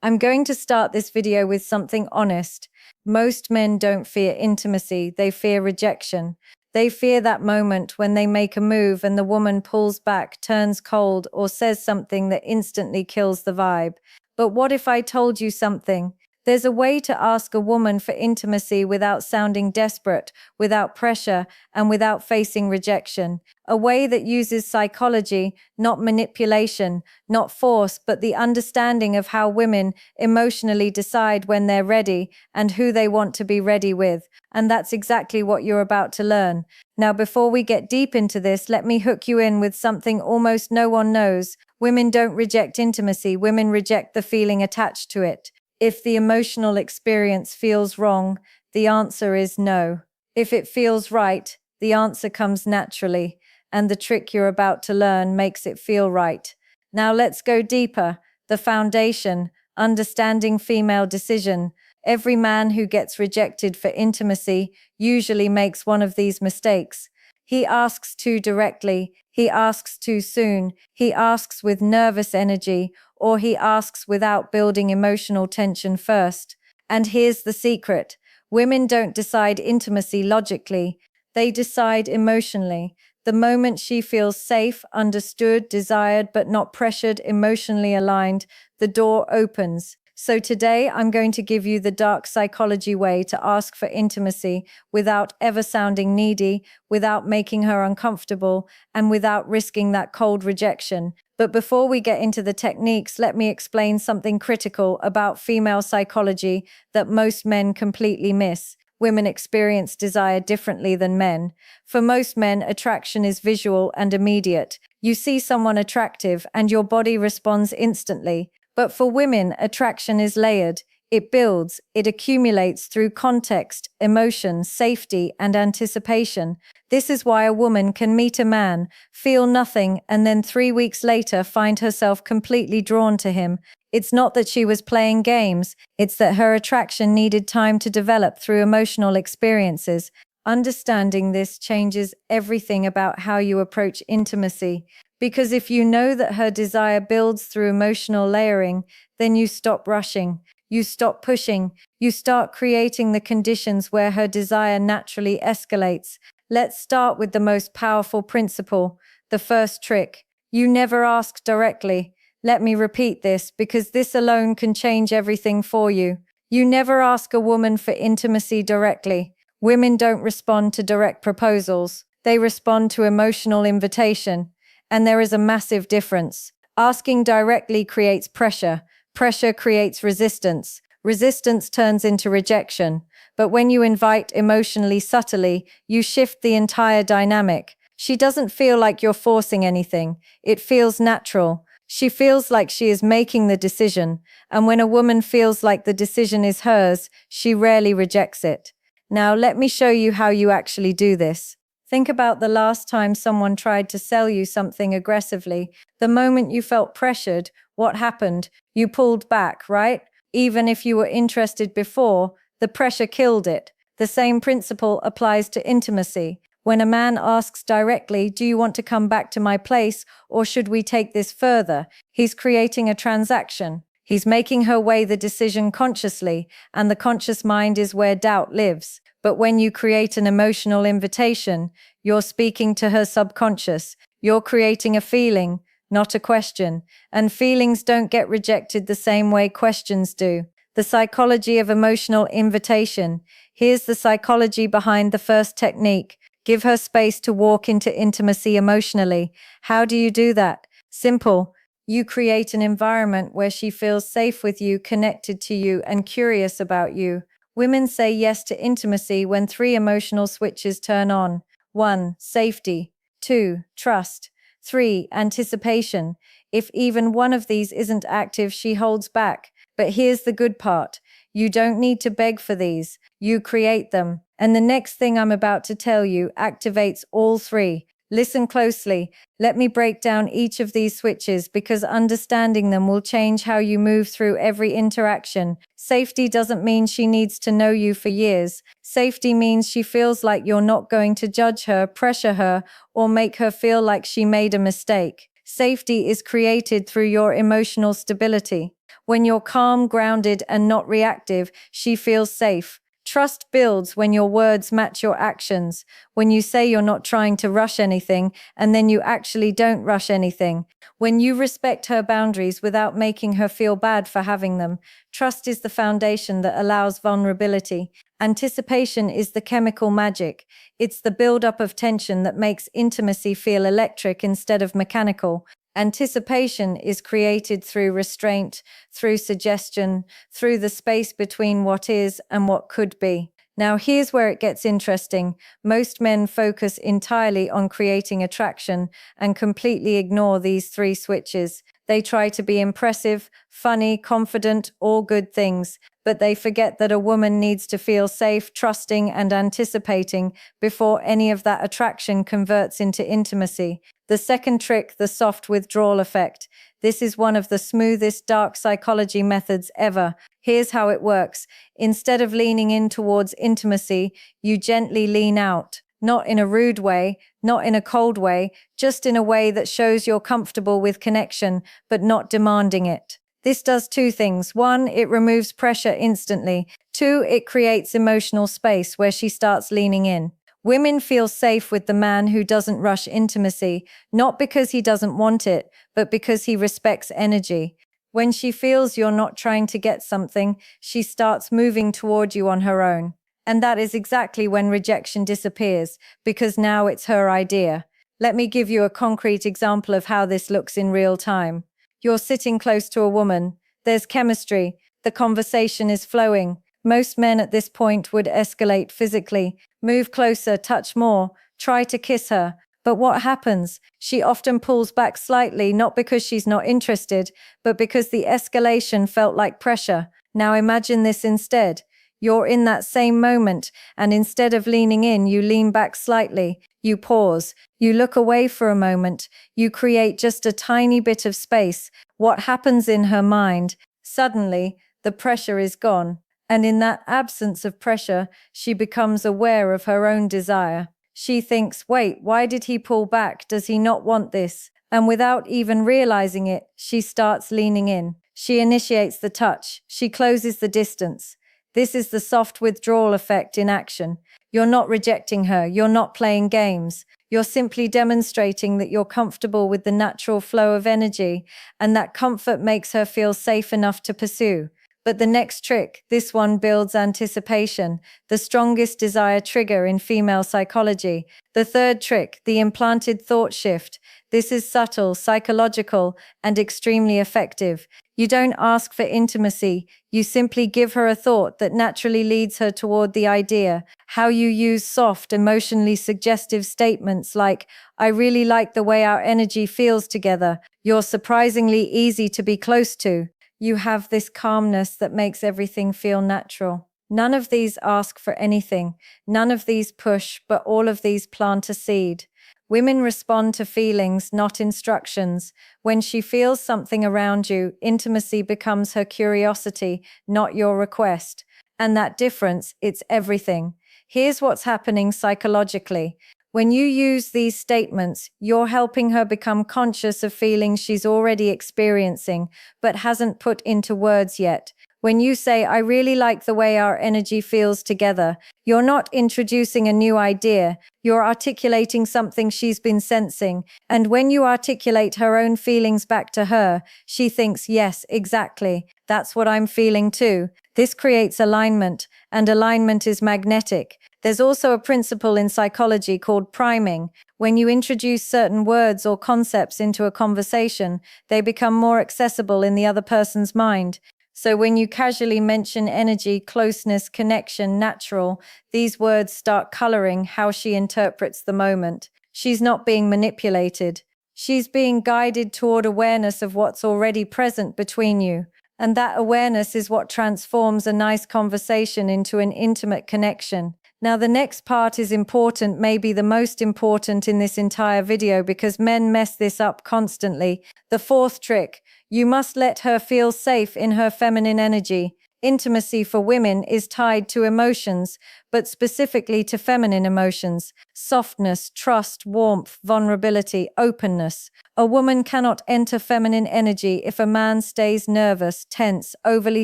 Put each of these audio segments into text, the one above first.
I'm going to start this video with something honest. Most men don't fear intimacy, they fear rejection. They fear that moment when they make a move and the woman pulls back, turns cold, or says something that instantly kills the vibe. But what if I told you something? There's a way to ask a woman for intimacy without sounding desperate, without pressure, and without facing rejection. A way that uses psychology, not manipulation, not force, but the understanding of how women emotionally decide when they're ready and who they want to be ready with. And that's exactly what you're about to learn. Now, before we get deep into this, let me hook you in with something almost no one knows. Women don't reject intimacy, women reject the feeling attached to it. If the emotional experience feels wrong, the answer is no. If it feels right, the answer comes naturally, and the trick you're about to learn makes it feel right. Now let's go deeper. The foundation, understanding female decision. Every man who gets rejected for intimacy usually makes one of these mistakes. He asks too directly, he asks too soon, he asks with nervous energy, or he asks without building emotional tension first. And here's the secret. Women don't decide intimacy logically, they decide emotionally. The moment she feels safe, understood, desired, but not pressured, emotionally aligned, the door opens. So today I'm going to give you the dark psychology way to ask for intimacy without ever sounding needy, without making her uncomfortable, and without risking that cold rejection. But before we get into the techniques, let me explain something critical about female psychology that most men completely miss. Women experience desire differently than men. For most men, attraction is visual and immediate. You see someone attractive and your body responds instantly. But for women, attraction is layered. It builds, it accumulates through context, emotion, safety, and anticipation. This is why a woman can meet a man, feel nothing, and then 3 weeks later find herself completely drawn to him. It's not that she was playing games, it's that her attraction needed time to develop through emotional experiences. Understanding this changes everything about how you approach intimacy. Because if you know that her desire builds through emotional layering, then you stop rushing, you stop pushing, you start creating the conditions where her desire naturally escalates. Let's start with the most powerful principle, the first trick. You never ask directly. Let me repeat this because this alone can change everything for you. You never ask a woman for intimacy directly. Women don't respond to direct proposals. They respond to emotional invitation. And there is a massive difference. Asking directly creates pressure. Pressure creates resistance. Resistance turns into rejection. But when you invite emotionally subtly, you shift the entire dynamic. She doesn't feel like you're forcing anything. It feels natural. She feels like she is making the decision. And when a woman feels like the decision is hers, she rarely rejects it. Now, let me show you how you actually do this. Think about the last time someone tried to sell you something aggressively. The moment you felt pressured, what happened? You pulled back, right? Even if you were interested before, the pressure killed it. The same principle applies to intimacy. When a man asks directly, "Do you want to come back to my place, or should we take this further?" He's creating a transaction. He's making her weigh the decision consciously, and the conscious mind is where doubt lives. But when you create an emotional invitation, you're speaking to her subconscious. You're creating a feeling, not a question. And feelings don't get rejected the same way questions do. The psychology of emotional invitation. Here's the psychology behind the first technique. Give her space to walk into intimacy emotionally. How do you do that? Simple. You create an environment where she feels safe with you, connected to you, and curious about you. Women say yes to intimacy when 3 emotional switches turn on. 1. Safety. 2. Trust. 3. Anticipation. If even one of these isn't active, she holds back. But here's the good part. You don't need to beg for these. You create them. And the next thing I'm about to tell you activates all 3. Listen closely. Let me break down each of these switches because understanding them will change how you move through every interaction. Safety doesn't mean she needs to know you for years. Safety means she feels like you're not going to judge her, pressure her, or make her feel like she made a mistake. Safety is created through your emotional stability. When you're calm, grounded, and not reactive, she feels safe. Trust builds when your words match your actions, when you say you're not trying to rush anything, and then you actually don't rush anything. When you respect her boundaries without making her feel bad for having them. Trust is the foundation that allows vulnerability. Anticipation is the chemical magic. It's the buildup of tension that makes intimacy feel electric instead of mechanical. Anticipation is created through restraint, through suggestion, through the space between what is and what could be. Now, here's where it gets interesting. Most men focus entirely on creating attraction and completely ignore these three switches. They try to be impressive, funny, confident, all good things, but they forget that a woman needs to feel safe, trusting, and anticipating before any of that attraction converts into intimacy. The second trick, the soft withdrawal effect. This is one of the smoothest dark psychology methods ever. Here's how it works. Instead of leaning in towards intimacy, you gently lean out. Not in a rude way, not in a cold way, just in a way that shows you're comfortable with connection, but not demanding it. This does two things. One, it removes pressure instantly. Two, it creates emotional space where she starts leaning in. Women feel safe with the man who doesn't rush intimacy, not because he doesn't want it, but because he respects energy. When she feels you're not trying to get something, she starts moving toward you on her own. And that is exactly when rejection disappears, because now it's her idea. Let me give you a concrete example of how this looks in real time. You're sitting close to a woman. There's chemistry. The conversation is flowing. Most men at this point would escalate physically, move closer, touch more, try to kiss her. But what happens? She often pulls back slightly, not because she's not interested, but because the escalation felt like pressure. Now imagine this instead. You're in that same moment, and instead of leaning in, you lean back slightly. You pause. You look away for a moment. You create just a tiny bit of space. What happens in her mind? Suddenly, the pressure is gone. And in that absence of pressure, she becomes aware of her own desire. She thinks, wait, why did he pull back? Does he not want this? And without even realizing it, she starts leaning in. She initiates the touch. She closes the distance. This is the soft withdrawal effect in action. You're not rejecting her. You're not playing games. You're simply demonstrating that you're comfortable with the natural flow of energy, and that comfort makes her feel safe enough to pursue. But the next trick, this one builds anticipation, the strongest desire trigger in female psychology. The third trick, the implanted thought shift. This is subtle, psychological, and extremely effective. You don't ask for intimacy, you simply give her a thought that naturally leads her toward the idea. How you use soft, emotionally suggestive statements like, I really like the way our energy feels together. You're surprisingly easy to be close to. You have this calmness that makes everything feel natural. None of these ask for anything. None of these push, but all of these plant a seed. Women respond to feelings, not instructions. When she feels something around you, intimacy becomes her curiosity, not your request. And that difference, it's everything. Here's what's happening psychologically. When you use these statements, you're helping her become conscious of feelings she's already experiencing, but hasn't put into words yet. When you say, I really like the way our energy feels together, you're not introducing a new idea, you're articulating something she's been sensing. And when you articulate her own feelings back to her, she thinks, yes, exactly, that's what I'm feeling too. This creates alignment, and alignment is magnetic. There's also a principle in psychology called priming. When you introduce certain words or concepts into a conversation, they become more accessible in the other person's mind. So when you casually mention energy, closeness, connection, natural, these words start coloring how she interprets the moment. She's not being manipulated. She's being guided toward awareness of what's already present between you. And that awareness is what transforms a nice conversation into an intimate connection. Now, the next part is important, maybe the most important in this entire video, because men mess this up constantly. The fourth trick, you must let her feel safe in her feminine energy. Intimacy for women is tied to emotions, but specifically to feminine emotions: softness, trust, warmth, vulnerability, openness. A woman cannot enter feminine energy if a man stays nervous, tense, overly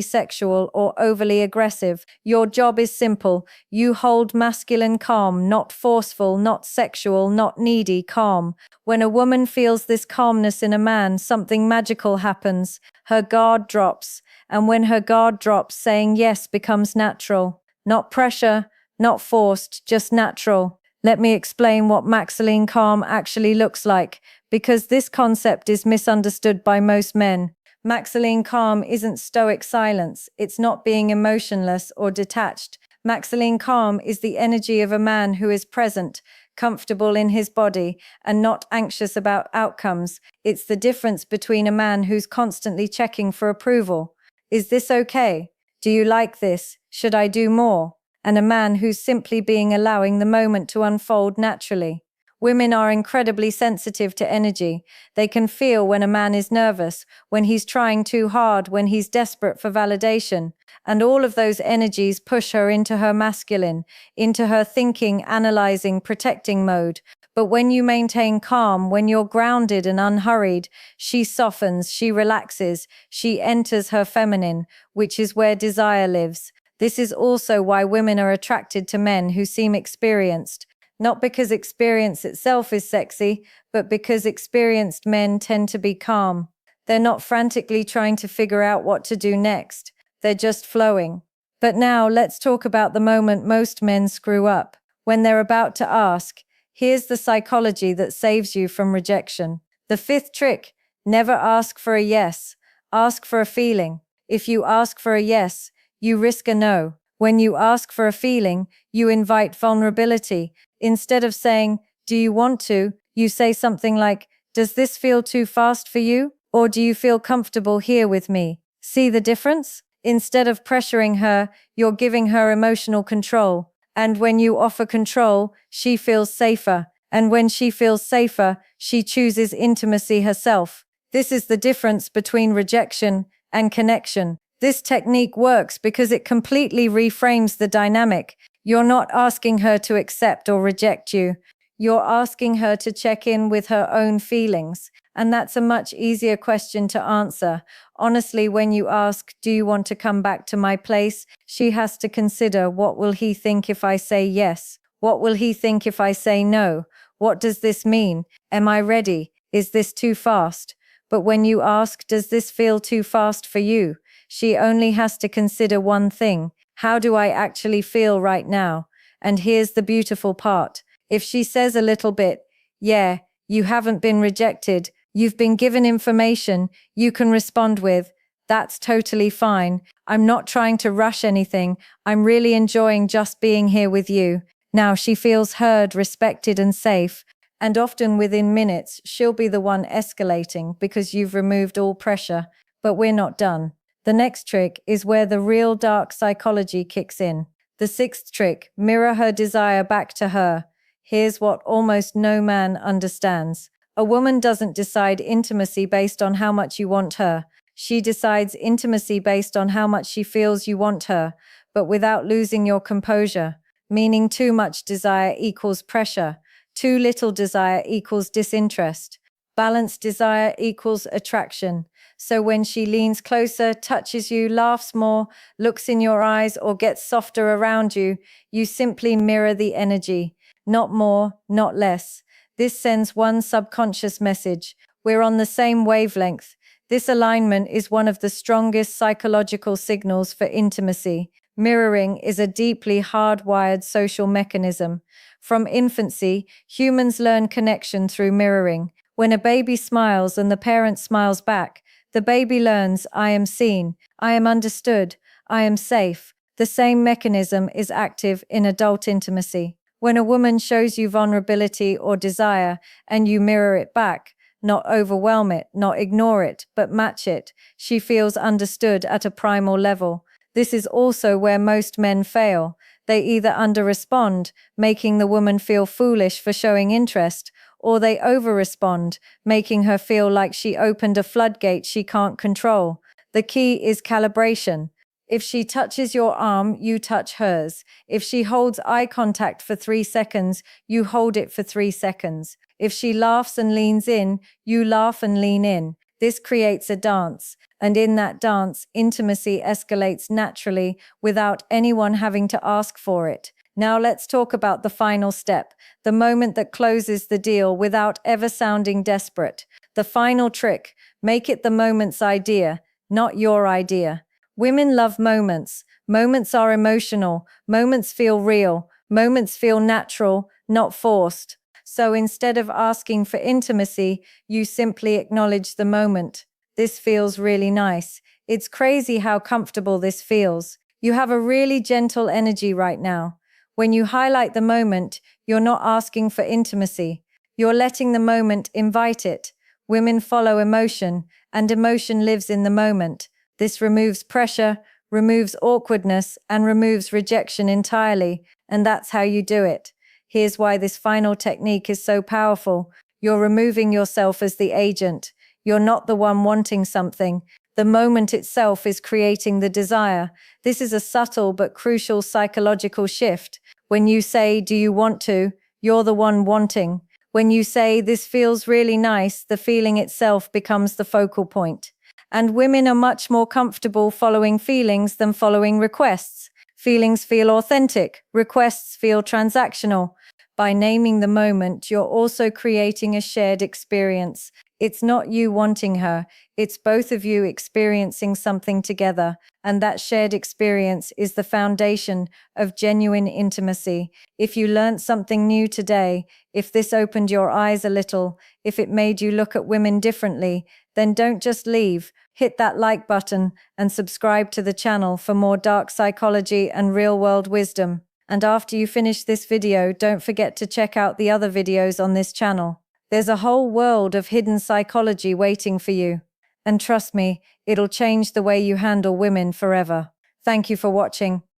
sexual, or overly aggressive. Your job is simple. You hold masculine calm, not forceful, not sexual, not needy calm. When a woman feels this calmness in a man, something magical happens. Her guard drops. And when her guard drops, saying yes becomes natural. Not pressure, not forced, just natural. Let me explain what masculine calm actually looks like, because this concept is misunderstood by most men. Masculine calm isn't stoic silence. It's not being emotionless or detached. Masculine calm is the energy of a man who is present, comfortable in his body, and not anxious about outcomes. It's the difference between a man who's constantly checking for approval. Is this okay? Do you like this? Should I do more? And a man who's simply allowing the moment to unfold naturally. Women are incredibly sensitive to energy. They can feel when a man is nervous, when he's trying too hard, when he's desperate for validation. And all of those energies push her into her masculine, into her thinking, analyzing, protecting mode. But when you maintain calm, when you're grounded and unhurried, she softens, she relaxes, she enters her feminine, which is where desire lives. This is also why women are attracted to men who seem experienced. Not because experience itself is sexy, but because experienced men tend to be calm. They're not frantically trying to figure out what to do next. They're just flowing. But now let's talk about the moment most men screw up. When they're about to ask, here's the psychology that saves you from rejection. The fifth trick: never ask for a yes. Ask for a feeling. If you ask for a yes, you risk a no. When you ask for a feeling, you invite vulnerability. Instead of saying, "Do you want to?" you say something like, "Does this feel too fast for you? Or do you feel comfortable here with me?" See the difference? Instead of pressuring her, you're giving her emotional control. And when you offer control, she feels safer. And when she feels safer, she chooses intimacy herself. This is the difference between rejection and connection. This technique works because it completely reframes the dynamic. You're not asking her to accept or reject you. You're asking her to check in with her own feelings. And that's a much easier question to answer. Honestly, when you ask, "Do you want to come back to my place?" she has to consider, what will he think if I say yes? What will he think if I say no? What does this mean? Am I ready? Is this too fast? But when you ask, "Does this feel too fast for you?" she only has to consider one thing: how do I actually feel right now? And here's the beautiful part. If she says a little bit, "Yeah, you haven't been rejected, you've been given information," you can respond with, "That's totally fine. I'm not trying to rush anything. I'm really enjoying just being here with you." Now she feels heard, respected, and safe. And often within minutes, she'll be the one escalating because you've removed all pressure. But we're not done. The next trick is where the real dark psychology kicks in. The sixth trick: mirror her desire back to her. Here's what almost no man understands. A woman doesn't decide intimacy based on how much you want her. She decides intimacy based on how much she feels you want her, but without losing your composure. Meaning, too much desire equals pressure. Too little desire equals disinterest. Balanced desire equals attraction. So when she leans closer, touches you, laughs more, looks in your eyes, or gets softer around you, you simply mirror the energy. Not more, not less. This sends one subconscious message: we're on the same wavelength. This alignment is one of the strongest psychological signals for intimacy. Mirroring is a deeply hardwired social mechanism. From infancy, humans learn connection through mirroring. When a baby smiles and the parent smiles back, the baby learns, "I am seen, I am understood, I am safe." The same mechanism is active in adult intimacy. When a woman shows you vulnerability or desire and you mirror it back, not overwhelm it, not ignore it, but match it, she feels understood at a primal level. This is also where most men fail. They either under-respond, making the woman feel foolish for showing interest, or they over-respond, making her feel like she opened a floodgate she can't control. The key is calibration. If she touches your arm, you touch hers. If she holds eye contact for 3 seconds, you hold it for 3 seconds. If she laughs and leans in, you laugh and lean in. This creates a dance. And in that dance, intimacy escalates naturally without anyone having to ask for it. Now let's talk about the final step, the moment that closes the deal without ever sounding desperate. The final trick, make it the moment's idea, not your idea. Women love moments. Moments are emotional. Moments feel real. Moments feel natural, not forced. So instead of asking for intimacy, you simply acknowledge the moment. This feels really nice. It's crazy how comfortable this feels. You have a really gentle energy right now. When you highlight the moment, you're not asking for intimacy. You're letting the moment invite it. Women follow emotion, and emotion lives in the moment. This removes pressure, removes awkwardness, and removes rejection entirely, and that's how you do it. Here's why this final technique is so powerful. You're removing yourself as the agent. You're not the one wanting something. The moment itself is creating the desire. This is a subtle but crucial psychological shift. When you say, "Do you want to?" you're the one wanting. When you say, "This feels really nice," the feeling itself becomes the focal point. And women are much more comfortable following feelings than following requests. Feelings feel authentic, requests feel transactional. By naming the moment, you're also creating a shared experience. It's not you wanting her, it's both of you experiencing something together, and that shared experience is the foundation of genuine intimacy. If you learned something new today, if this opened your eyes a little, if it made you look at women differently, then don't just leave. Hit that like button and subscribe to the channel for more dark psychology and real-world wisdom. And after you finish this video, don't forget to check out the other videos on this channel. There's a whole world of hidden psychology waiting for you. And trust me, it'll change the way you handle women forever. Thank you for watching.